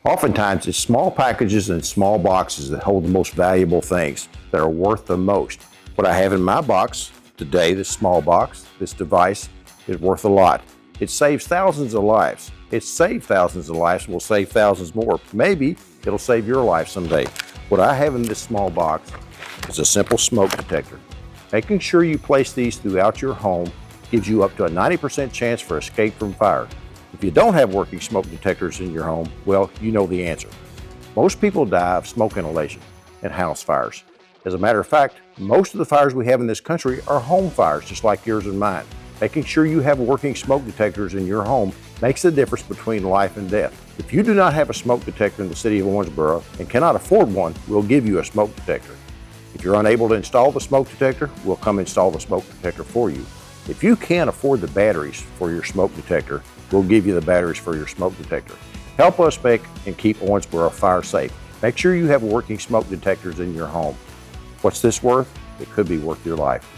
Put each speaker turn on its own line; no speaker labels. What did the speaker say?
Oftentimes, it's small packages and small boxes that hold the most valuable things that are worth the most. What I have in my box today, this small box, this device, is worth a lot. It saves thousands of lives. It's saved thousands of lives, will save thousands more. Maybe it'll save your life someday. What I have in this small box is a simple smoke detector. Making sure you place these throughout your home gives you up to a 90% chance for escape from fire. If you don't have working smoke detectors in your home, well, you know the answer. Most people die of smoke inhalation and house fires. As a matter of fact, most of the fires we have in this country are home fires, just like yours and mine. Making sure you have working smoke detectors in your home makes the difference between life and death. If you do not have a smoke detector in the city of Owensboro and cannot afford one, we'll give you a smoke detector. If you're unable to install the smoke detector, we'll come install the smoke detector for you. If you can't afford the batteries for your smoke detector, we'll give you the batteries for your smoke detector. Help us make and keep Owensboro fire safe. Make sure you have working smoke detectors in your home. What's this worth? It could be worth your life.